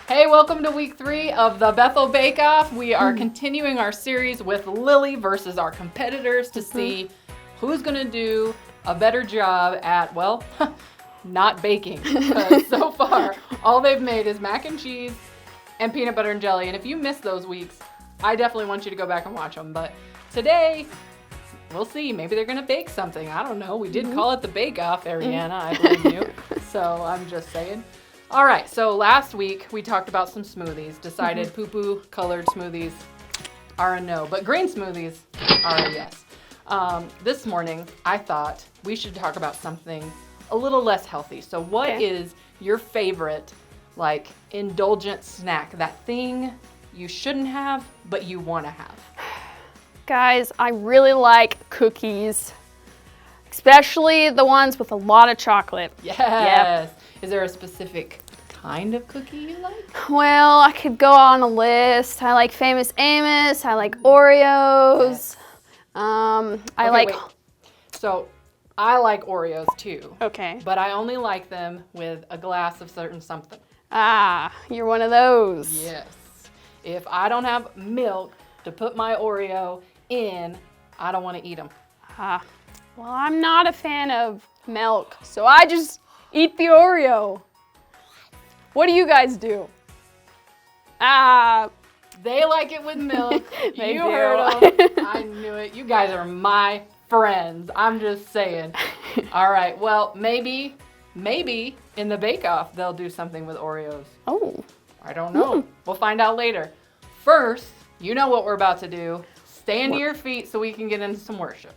Hey, welcome to week 3 of the Bethel Bake Off. We are continuing our series with Lily versus our competitors to see who's going to do a better job at, well, not baking. Because so far, all they've made is mac and cheese and peanut butter and jelly. And if you missed those weeks, I definitely want you to go back and watch them. But today, we'll see. Maybe they're going to bake something. I don't know. We did call it the Bake Off, Ariana. I blame you. So I'm just saying. All right, so last week we talked about some smoothies, decided poo-poo colored smoothies are a no, but green smoothies are a yes. This morning I thought we should talk about something a little less healthy. So what is your favorite, like, indulgent snack, that thing you shouldn't have but you want to have? Guys, I really like cookies, especially the ones with a lot of chocolate. Yes. Yep. Is there a specific kind of cookie you like? Well, I could go on a list. I like Famous Amos. I like Oreos. Wait. So I like Oreos too. Okay. But I only like them with a glass of certain something. Ah, you're one of those. Yes. If I don't have milk to put my Oreo in, I don't want to eat them. Well, I'm not a fan of milk, so I just eat the Oreo. What do you guys do? They like it with milk. They You do. heard them. I knew it. You guys are my friends. I'm just saying. All right. Well, maybe in the Bake Off they'll do something with Oreos. Oh. I don't know. We'll find out later. First, you know what we're about to do. Stand to your feet so we can get into some worship.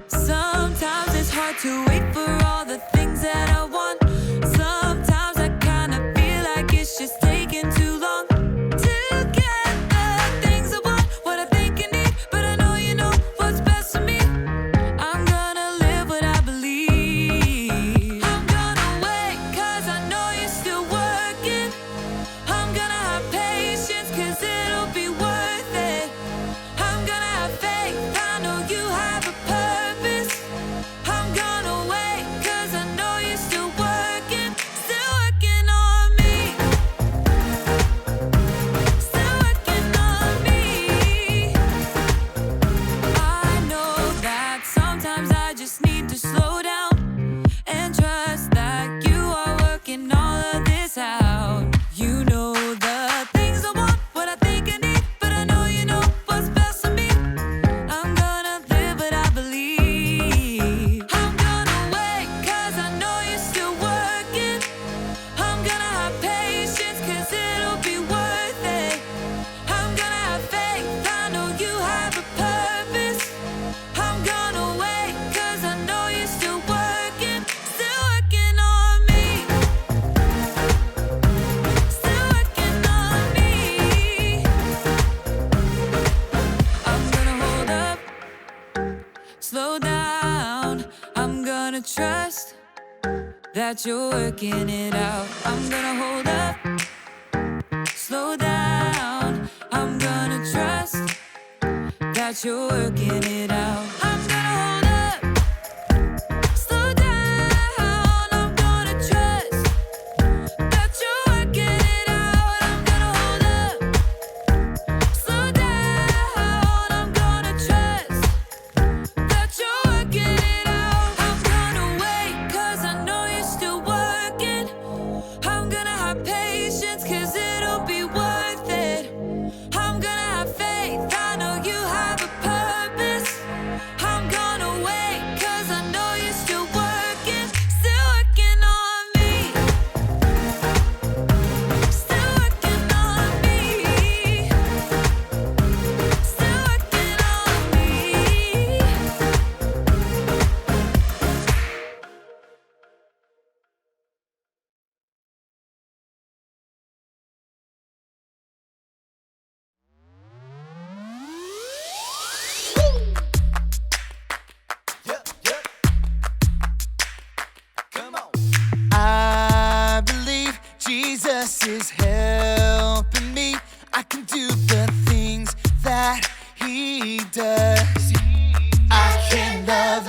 Sometimes it's hard to wait for all the things that I want. Sometimes I kind of feel like it's just taking too long to get the things I want, what I think I need, but I know you know what's best for me. I'm gonna live what I believe. I'm gonna wait 'cause I know you're still working. I'm gonna have patience 'cause it'll be worth it. I'm gonna have faith, I know you have a purpose. I'm gonna wait 'cause I know you're still working on me. Still working on me. I know that sometimes I just need to slow down and trust that you are working all of this out. You know the things I want, what I think I need, but I know you know what's best for me. I'm gonna live what I believe. I'm gonna wait 'cause I know you're still working. I'm gonna have patience 'cause it'll be worth it. I'm gonna have faith, I know you have a purpose. I'm gonna wait 'cause I know you're still working on me. Still working on me. I'm gonna hold up, slow down. I'm gonna trust that you're working it out. I'm gonna hold up, slow down. I'm gonna trust that you're working it out. I'm gonna hold up, slow down. I'm gonna trust that you're working it out. I'm gonna hold up, slow down. I'm gonna trust that you're working it out. I'm gonna wait 'cause I know you're still working. I'm gonna have patience 'cause it'll be worth it. I'm gonna have faith, I know you have a purpose. I'm gonna wait 'cause I know you're still working on me. Still working on me. Still working on me. I believe Jesus is helping me. I can do the things that He does. I can love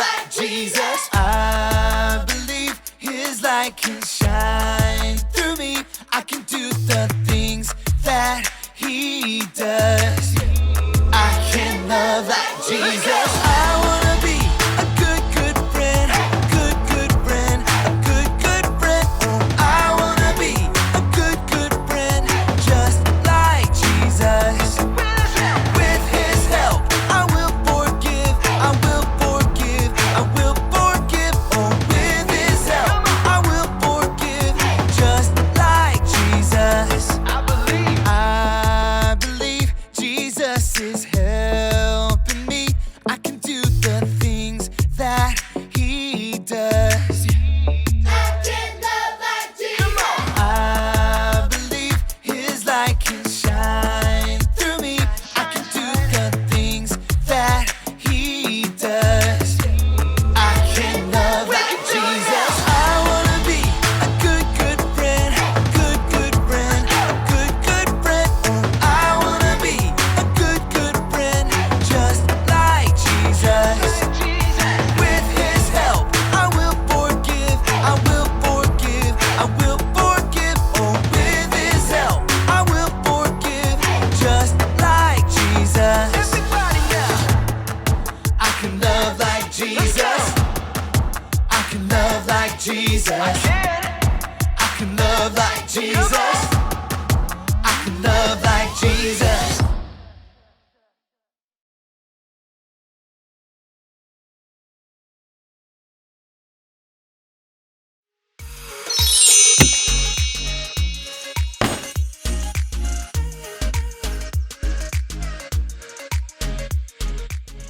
Jesus. I can love like Jesus. I can love like Jesus.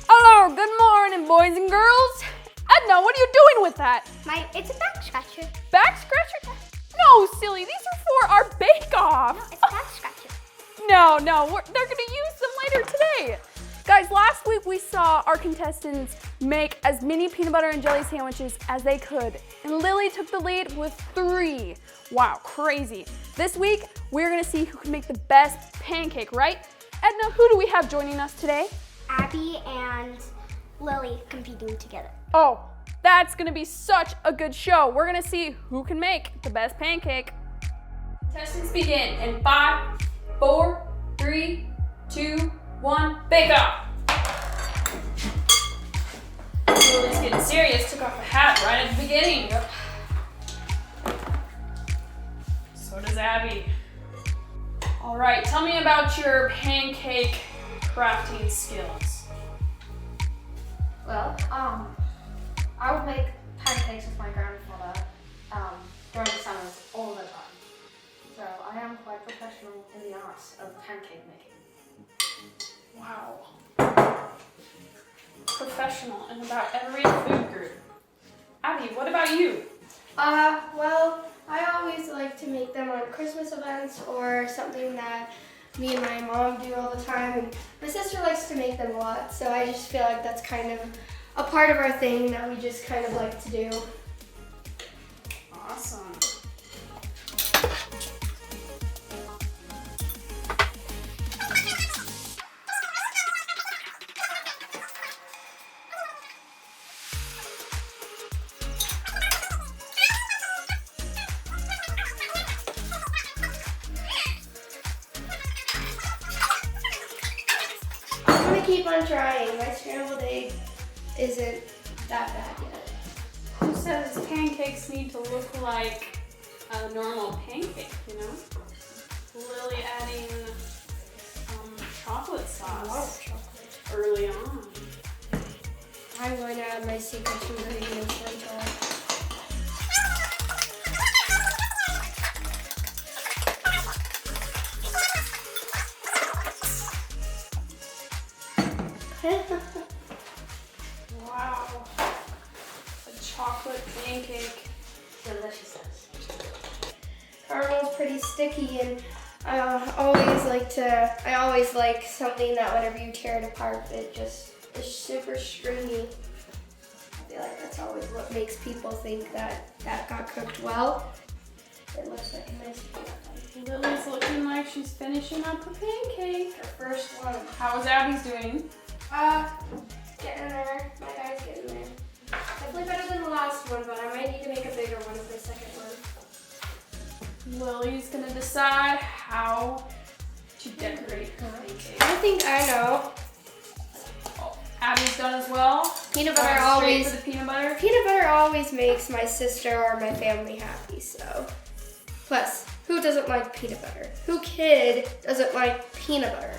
Hello, good morning, boys and girls. Edna, what are you doing with that? It's a back scratcher. Back scratcher? No, silly, these are for our bake-off. No, it's a back scratcher. No, they're gonna use them later today. Guys, last week we saw our contestants make as many peanut butter and jelly sandwiches as they could, and Lily took the lead with 3. Wow, crazy. This week, we're gonna see who can make the best pancake, right? Edna, who do we have joining us today? Abby and Lily competing together. Oh, that's gonna be such a good show. We're gonna see who can make the best pancake. Contestants begin in 5, 4, 3, 2, 1, bake off. Lily's getting serious, took off the hat right at the beginning. Yep. So does Abby. All right, tell me about your pancake crafting skills. Well, I would make pancakes with my grandfather during the summers all the time. So I am quite professional in the arts of pancake making. Wow. Professional in about every food group. Abby, what about you? Well, I always like to make them on Christmas events or something that me and my mom do all the time. And my sister likes to make them a lot, so I just feel like that's kind of a part of our thing that we just kind of like to do. Awesome. I'm gonna keep on trying. My scrambled egg isn't that bad yet. Who says pancakes need to look like a normal pancake, you know? Lily adding chocolate sauce A lot of chocolate. early on. I'm going to add my secret ingredients later. Wow. A chocolate pancake. Delicious. Caramel's pretty sticky, and I always like something that whenever you tear it apart, it just is super stringy. I feel like that's always what makes people think that got cooked well. It looks like a nice peanut butter. Lily's looking like she's finishing up her pancake. Our first one. How's Abby's doing? Getting there. My guy's getting there. Definitely better than the last one, but I might need to make a bigger one for the second one. Lily's gonna decide how to decorate her pancake. I think I know. Oh, Abby's done as well. Peanut butter Straight always. for the peanut butter. Peanut butter always makes my sister or my family happy, so. Plus, who doesn't like peanut butter? Who kid doesn't like peanut butter?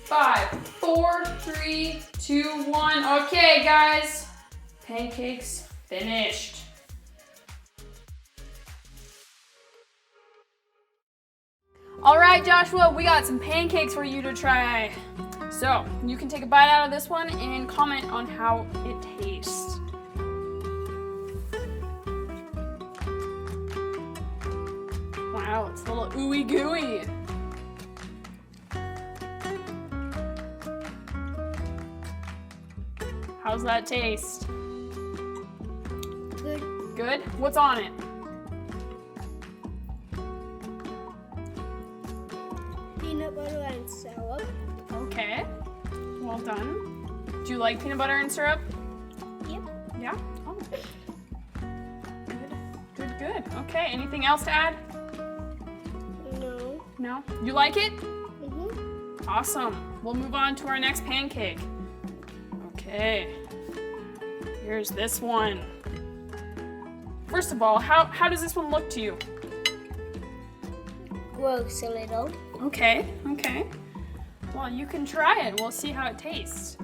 Five, 4, 3, 2, 1. Okay, guys. Pancakes finished. All right, Joshua, we got some pancakes for you to try. So, you can take a bite out of this one and comment on how it tastes. Wow, it's a little ooey gooey. How's that taste? Good. Good? What's on it? peanut butter and syrup. Okay. Well done. Do you like peanut butter and syrup? Yep. Yeah? Oh. Good. Okay. Anything else to add? No. No? You like it? Mm-hmm. Awesome. We'll move on to our next pancake. Okay. Here's this one. First of all, how does this one look to you? Gross a little. Okay. Well, you can try it. We'll see how it tastes.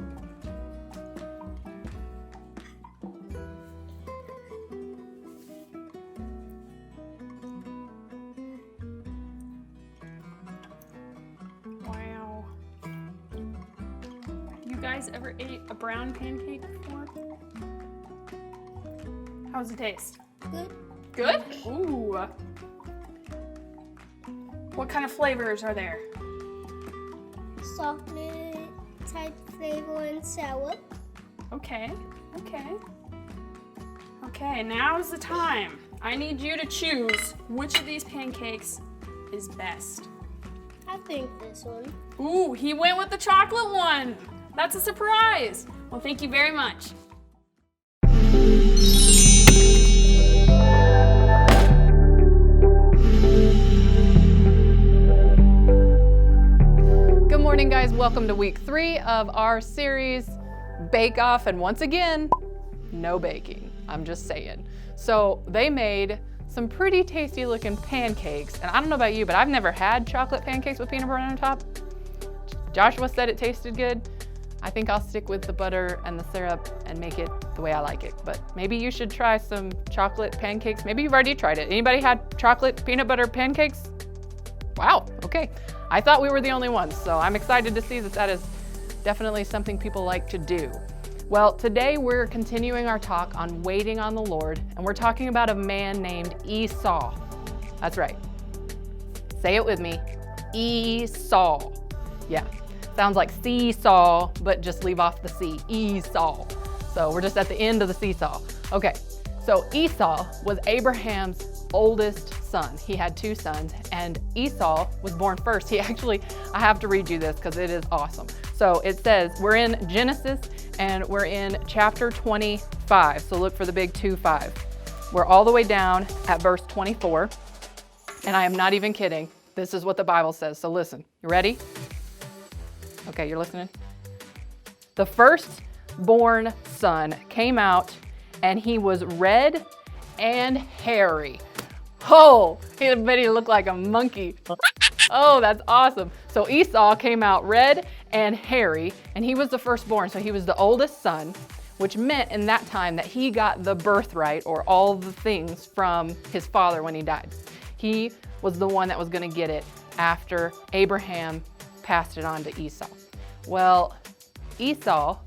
Wow. You guys ever ate a brown pancake before? How does it taste? Good. Good? Ooh. What kind of flavors are there? Chocolate type flavor and sour. Okay. Okay, now's the time. I need you to choose which of these pancakes is best. I think this one. Ooh, he went with the chocolate one. That's a surprise. Well, thank you very much. Good morning, guys. Welcome to week 3 of our series, Bake Off. And once again, no baking. I'm just saying. So they made some pretty tasty looking pancakes. And I don't know about you, but I've never had chocolate pancakes with peanut butter on top. Joshua said it tasted good. I think I'll stick with the butter and the syrup and make it the way I like it. But maybe you should try some chocolate pancakes. Maybe you've already tried it. Anybody had chocolate peanut butter pancakes? Wow, okay. I thought we were the only ones, so I'm excited to see that is definitely something people like to do. Well, today we're continuing our talk on waiting on the Lord, and we're talking about a man named Esau. That's right. Say it with me, Esau. Yeah, sounds like seesaw, but just leave off the C, Esau. So we're just at the end of the seesaw. Okay, so Esau was Abraham's oldest son. He had 2 sons, and Esau was born first. I have to read you this because it is awesome. So it says, we're in Genesis and we're in chapter 25. So look for the big 2-5. We're all the way down at verse 24. And I am not even kidding. This is what the Bible says. So listen, you ready? Okay, you're listening? The firstborn son came out and he was red and hairy. Oh, I bet he looked like a monkey. Oh, that's awesome. So Esau came out red and hairy, and he was the firstborn, so he was the oldest son, which meant in that time that he got the birthright, or all the things, from his father when he died. He was the one that was going to get it after Abraham passed it on to Esau. Well, Esau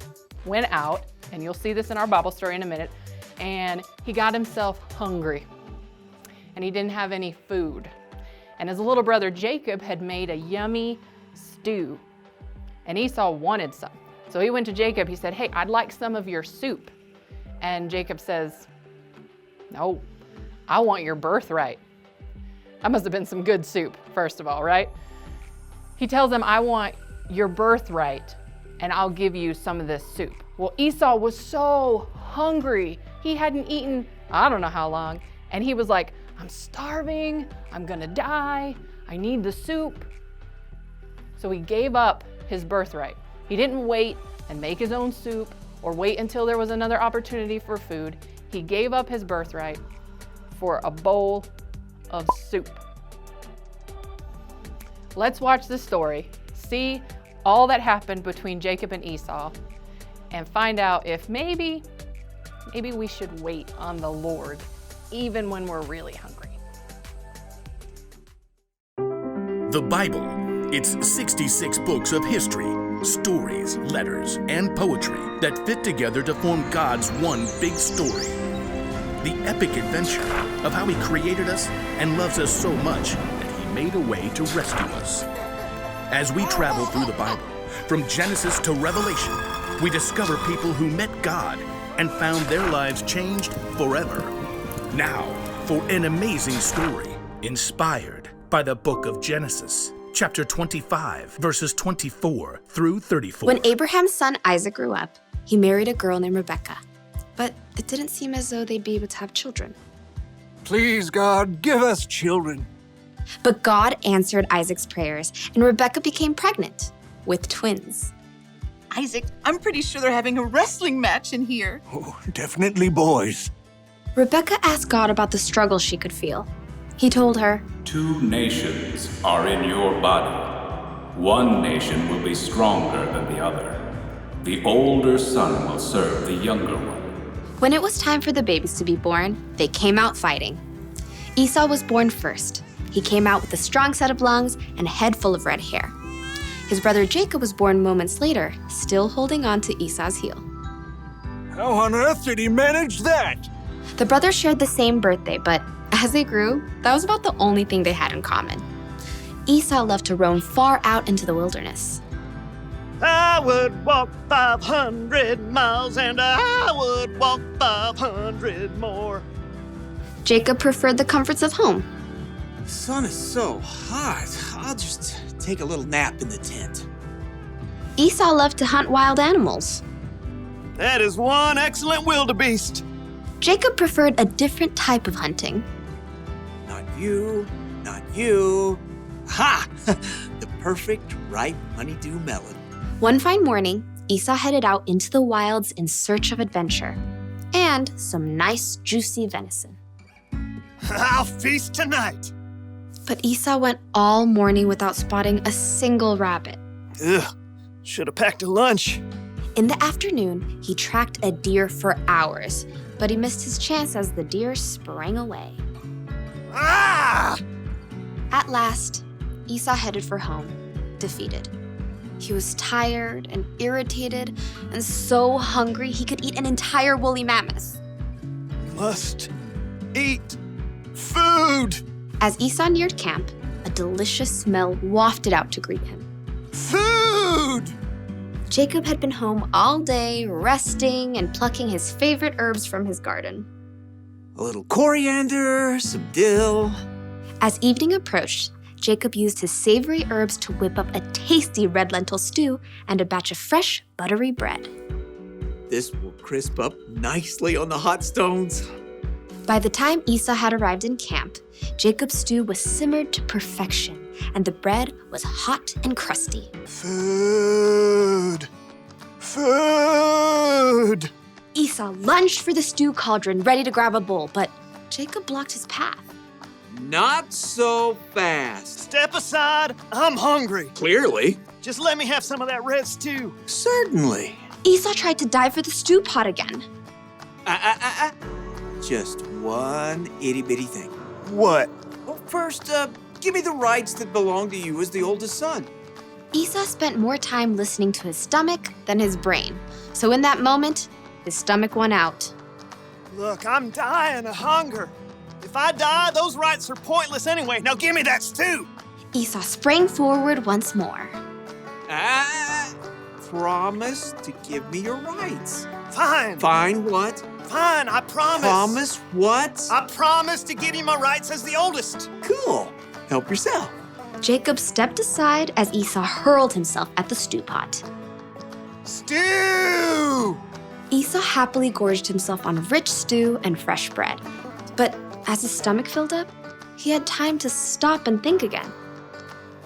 went out, and you'll see this in our Bible story in a minute, and he got himself hungry. And he didn't have any food. And his little brother Jacob had made a yummy stew. And Esau wanted some. So he went to Jacob, he said, hey, I'd like some of your soup. And Jacob says, no, I want your birthright. That must have been some good soup, first of all, right? He tells him, I want your birthright, and I'll give you some of this soup. Well, Esau was so hungry. He hadn't eaten, I don't know how long. And he was like, I'm starving, I'm gonna die, I need the soup. So he gave up his birthright. He didn't wait and make his own soup or wait until there was another opportunity for food. He gave up his birthright for a bowl of soup. Let's watch the story, see all that happened between Jacob and Esau, and find out if maybe we should wait on the Lord even when we're really hungry. The Bible. It's 66 books of history, stories, letters, and poetry that fit together to form God's one big story. The epic adventure of how He created us and loves us so much that He made a way to rescue us. As we travel through the Bible, from Genesis to Revelation, we discover people who met God and found their lives changed forever. Now, for an amazing story inspired by the book of Genesis. chapter 25, verses 24 through 34. When Abraham's son Isaac grew up, he married a girl named Rebekah. But it didn't seem as though they'd be able to have children. Please, God, give us children. But God answered Isaac's prayers, and Rebekah became pregnant with twins. Isaac, I'm pretty sure they're having a wrestling match in here. Oh, definitely boys. Rebekah asked God about the struggle she could feel. He told her, 2 nations are in your body. One nation will be stronger than the other. The older son will serve the younger one. When it was time for the babies to be born, they came out fighting. Esau was born first. He came out with a strong set of lungs and a head full of red hair. His brother Jacob was born moments later, still holding on to Esau's heel. How on earth did he manage that? The brothers shared the same birthday, but as they grew, that was about the only thing they had in common. Esau loved to roam far out into the wilderness. I would walk 500 miles and I would walk 500 more. Jacob preferred the comforts of home. The sun is so hot. I'll just take a little nap in the tent. Esau loved to hunt wild animals. That is one excellent wildebeest. Jacob preferred a different type of hunting. Not you, not you. Ha! The perfect ripe honeydew melon. One fine morning, Esau headed out into the wilds in search of adventure and some nice, juicy venison. I'll feast tonight. But Esau went all morning without spotting a single rabbit. Ugh, should have packed a lunch. In the afternoon, he tracked a deer for hours, but he missed his chance as the deer sprang away. Ah! At last, Esau headed for home, defeated. He was tired and irritated and so hungry he could eat an entire woolly mammoth. Must eat food. As Esau neared camp, a delicious smell wafted out to greet him. Food! Jacob had been home all day, resting and plucking his favorite herbs from his garden. A little coriander, some dill. As evening approached, Jacob used his savory herbs to whip up a tasty red lentil stew and a batch of fresh, buttery bread. This will crisp up nicely on the hot stones. By the time Esau had arrived in camp, Jacob's stew was simmered to perfection, and the bread was hot and crusty. Food! Food! Esau lunged for the stew cauldron, ready to grab a bowl, but Jacob blocked his path. Not so fast. Step aside, I'm hungry. Clearly. Just let me have some of that red stew. Certainly. Esau tried to dive for the stew pot again. Just one itty-bitty thing. What? Well, first, give me the rights that belong to you as the oldest son. Esau spent more time listening to his stomach than his brain. So in that moment, his stomach won out. Look, I'm dying of hunger. If I die, those rights are pointless anyway. Now give me that stew. Esau sprang forward once more. Promise to give me your rights. Fine. Fine what? Fine, I promise. Promise what? I promise to give you my rights as the oldest. Cool. Help yourself. Jacob stepped aside as Esau hurled himself at the stew pot. Stew! Esau happily gorged himself on rich stew and fresh bread. But as his stomach filled up, he had time to stop and think again.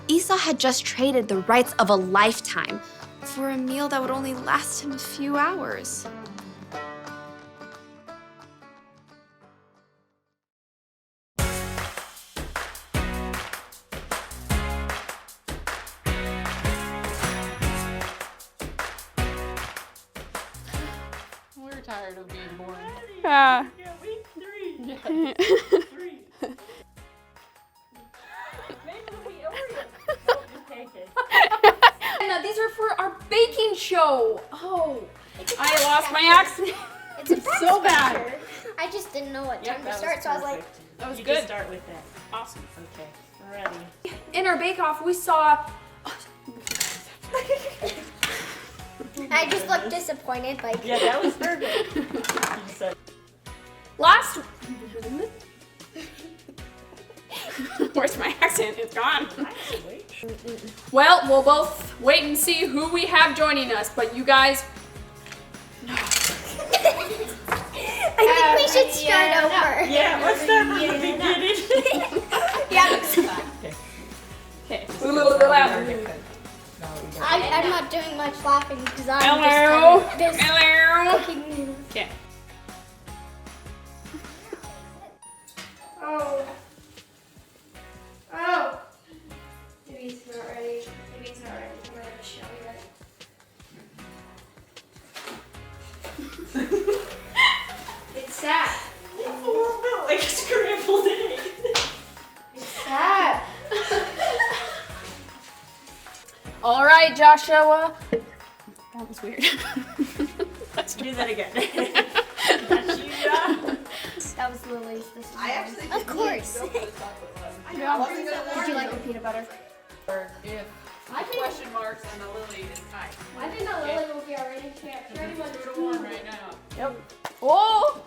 Esau had just traded the rights of a lifetime for a meal that would only last him a few hours. We're tired of being boring. Yeah. Yeah, week 3. Yeah. 3. Maybe it'll be Oreo. Don't just take it. No, these are for our baking show. Oh, I lost my accent. It's so bad. I just didn't know what time to start, so I was like, That was You good. just start with that. Awesome. Okay. Ready. In our bake-off, we saw. I just looked disappointed, like. Yeah, that was perfect. You said. Last. Where's my accent? It's gone. Actually. Well, we'll both wait and see who we have joining us, but you guys. I think we should start over. Yeah, let's start from the beginning. Yeah. Okay. I'm not doing much laughing because I'm Hello. just Hello. cooking. Okay. Oh. Oh. Maybe it's not ready. Maybe it's not ready. I'm gonna have to show you guys. It's sad. Oh, like a scrambled egg. It's sad. All right, Joshua. That was weird. Let's do that again. That was Lily's this time. I actually Of course. Did you like the peanut butter? Or if question marks and the Lily is tight. I think that Lily will be already. Pretty much 2-1 right now. Yep. Oh.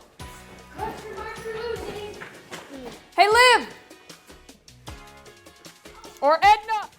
Question marks for losing. Hey, Liv. Or Edna.